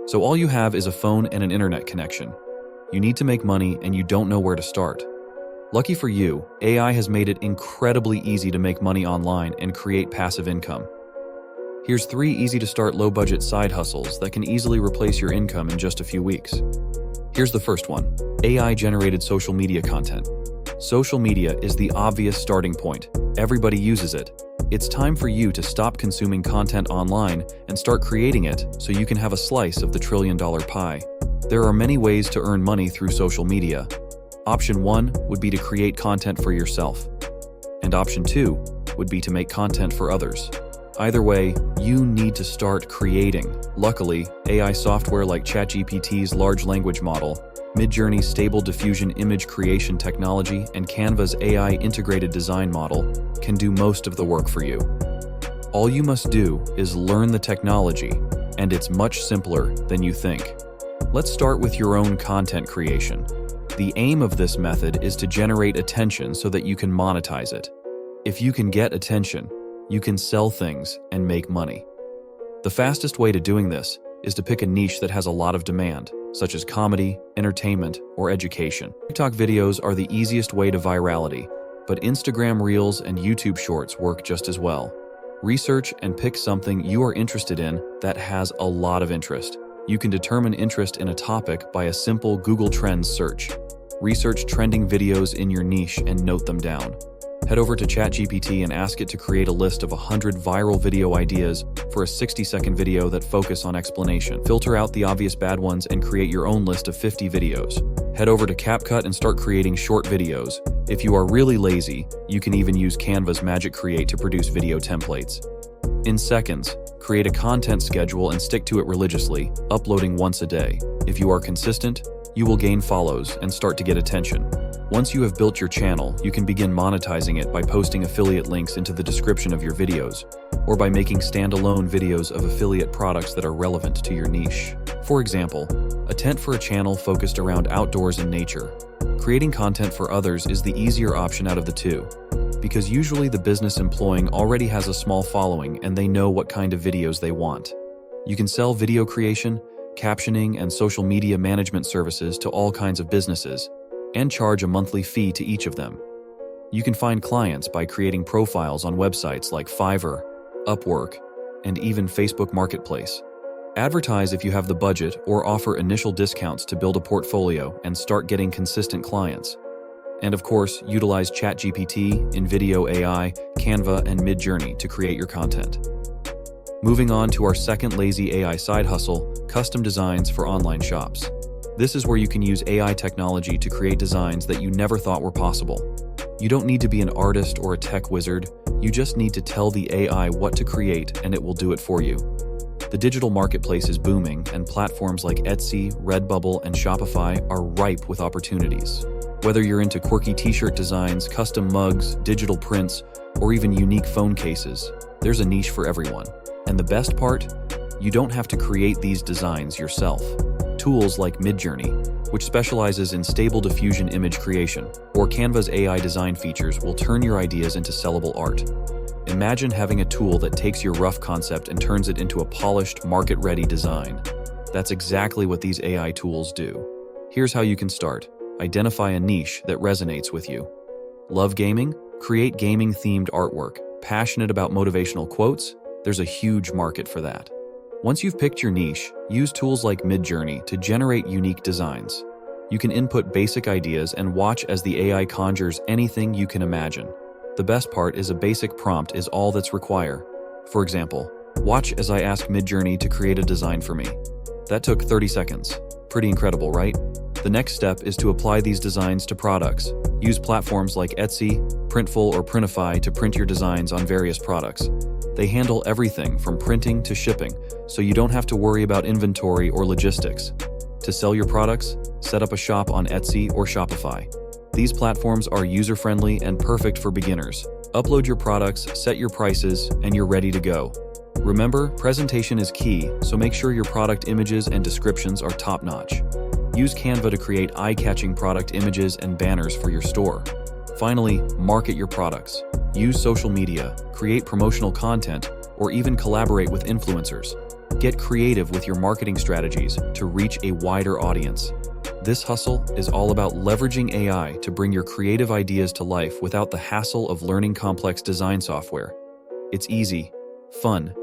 So all you have is a phone and an internet connection. You need to make money and you don't know where to start. Lucky for you, AI has made it incredibly easy to make money online and create passive income. Here's 3 easy-to-start low-budget side hustles that can easily replace your income in just a few weeks. Here's the first one: AI-generated social media content. Social media is the obvious starting point. Everybody uses it. It's time for you to stop consuming content online and start creating it so you can have a slice of the trillion-dollar pie. There are many ways to earn money through social media. Option 1 would be to create content for yourself, and option 2 would be to make content for others. Either way, you need to start creating. Luckily, AI software like ChatGPT's large language model, Midjourney's stable diffusion image creation technology, and Canva's AI integrated design model can do most of the work for you. All you must do is learn the technology, and it's much simpler than you think. Let's start with your own content creation. The aim of this method is to generate attention so that you can monetize it. If you can get attention, you can sell things and make money. The fastest way to doing this is to pick a niche that has a lot of demand, such as comedy, entertainment, or education. TikTok videos are the easiest way to virality, but Instagram Reels and YouTube Shorts work just as well. Research and pick something you are interested in that has a lot of interest. You can determine interest in a topic by a simple Google Trends search. Research trending videos in your niche and note them down. Head over to ChatGPT and ask it to create a list of 100 viral video ideas for a 60-second video that focus on explanation. Filter out the obvious bad ones and create your own list of 50 videos. Head over to CapCut and start creating short videos. If you are really lazy, you can even use Canva's Magic Create to produce video templates. In seconds, create a content schedule and stick to it religiously, uploading once a day. If you are consistent, you will gain follows and start to get attention. Once you have built your channel, you can begin monetizing it by posting affiliate links into the description of your videos, or by making standalone videos of affiliate products that are relevant to your niche. For example, a tent for a channel focused around outdoors and nature. Creating content for others is the easier option out of the two, because usually the business employing already has a small following and they know what kind of videos they want. You can sell video creation, captioning, and social media management services to all kinds of businesses, and charge a monthly fee to each of them. You can find clients by creating profiles on websites like Fiverr, Upwork, and even Facebook Marketplace. Advertise if you have the budget or offer initial discounts to build a portfolio and start getting consistent clients. And of course, utilize ChatGPT, InVideo AI, Canva, and Midjourney to create your content. Moving on to our second lazy AI side hustle, custom designs for online shops. This is where you can use AI technology to create designs that you never thought were possible. You don't need to be an artist or a tech wizard, you just need to tell the AI what to create and it will do it for you. The digital marketplace is booming, and platforms like Etsy, Redbubble, and Shopify are ripe with opportunities. Whether you're into quirky t-shirt designs, custom mugs, digital prints, or even unique phone cases, there's a niche for everyone. And the best part? You don't have to create these designs yourself. Tools like Midjourney, which specializes in stable diffusion image creation, or Canva's AI design features will turn your ideas into sellable art. Imagine having a tool that takes your rough concept and turns it into a polished, market-ready design. That's exactly what these AI tools do. Here's how you can start. Identify a niche that resonates with you. Love gaming? Create gaming-themed artwork. Passionate about motivational quotes? There's a huge market for that. Once you've picked your niche, use tools like Midjourney to generate unique designs. You can input basic ideas and watch as the AI conjures anything you can imagine. The best part is a basic prompt is all that's required. For example, watch as I ask Midjourney to create a design for me. That took 30 seconds. Pretty incredible, right? The next step is to apply these designs to products. Use platforms like Etsy, Printful, or Printify to print your designs on various products. They handle everything from printing to shipping, so you don't have to worry about inventory or logistics. To sell your products, set up a shop on Etsy or Shopify. These platforms are user-friendly and perfect for beginners. Upload your products, set your prices, and you're ready to go. Remember, presentation is key, so make sure your product images and descriptions are top-notch. Use Canva to create eye-catching product images and banners for your store. Finally, market your products. Use social media, create promotional content, or even collaborate with influencers. Get creative with your marketing strategies to reach a wider audience. This hustle is all about leveraging AI to bring your creative ideas to life without the hassle of learning complex design software. It's easy, fun,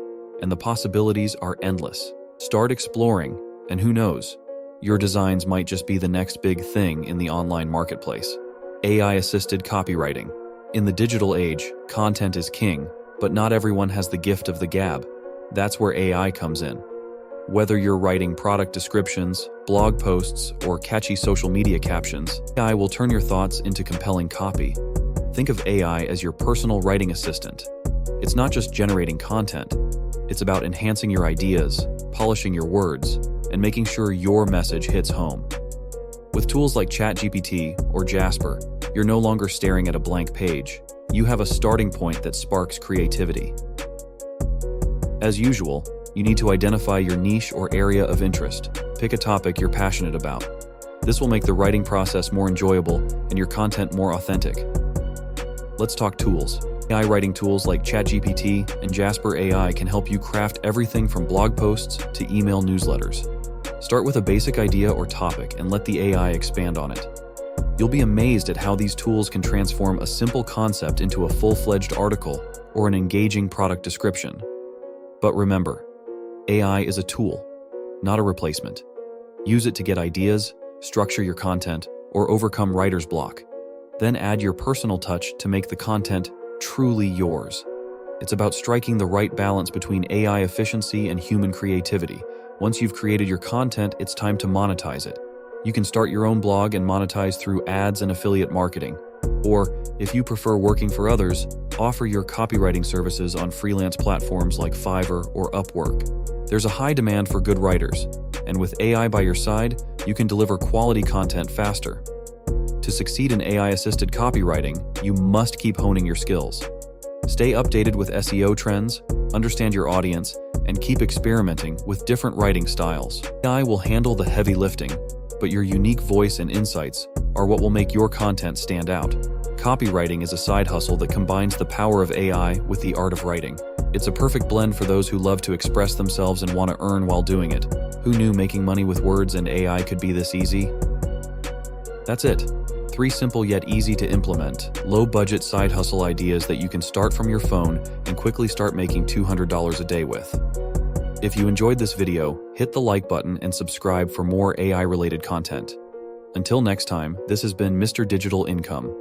and the possibilities are endless. Start exploring, and who knows, your designs might just be the next big thing in the online marketplace. AI-assisted copywriting. In the digital age, content is king, but not everyone has the gift of the gab. That's where AI comes in. Whether you're writing product descriptions, blog posts, or catchy social media captions, AI will turn your thoughts into compelling copy. Think of AI as your personal writing assistant. It's not just generating content, it's about enhancing your ideas, polishing your words, and making sure your message hits home. With tools like ChatGPT or Jasper, you're no longer staring at a blank page. You have a starting point that sparks creativity. As usual, you need to identify your niche or area of interest. Pick a topic you're passionate about. This will make the writing process more enjoyable and your content more authentic. Let's talk tools. AI writing tools like ChatGPT and Jasper AI can help you craft everything from blog posts to email newsletters. Start with a basic idea or topic and let the AI expand on it. You'll be amazed at how these tools can transform a simple concept into a full-fledged article or an engaging product description. But remember, AI is a tool, not a replacement. Use it to get ideas, structure your content, or overcome writer's block. Then add your personal touch to make the content truly yours. It's about striking the right balance between AI efficiency and human creativity. Once you've created your content, it's time to monetize it. You can start your own blog and monetize through ads and affiliate marketing. Or, if you prefer working for others, offer your copywriting services on freelance platforms like Fiverr or Upwork. There's a high demand for good writers, and with AI by your side, you can deliver quality content faster. To succeed in AI-assisted copywriting, you must keep honing your skills. Stay updated with SEO trends, understand your audience, and keep experimenting with different writing styles. AI will handle the heavy lifting, but your unique voice and insights are what will make your content stand out. Copywriting is a side hustle that combines the power of AI with the art of writing. It's a perfect blend for those who love to express themselves and want to earn while doing it. Who knew making money with words and AI could be this easy? That's it. 3 simple yet easy to implement, low-budget side hustle ideas that you can start from your phone and quickly start making $200 a day with. If you enjoyed this video, hit the like button and subscribe for more AI-related content. Until next time, this has been Mr. Digital Income.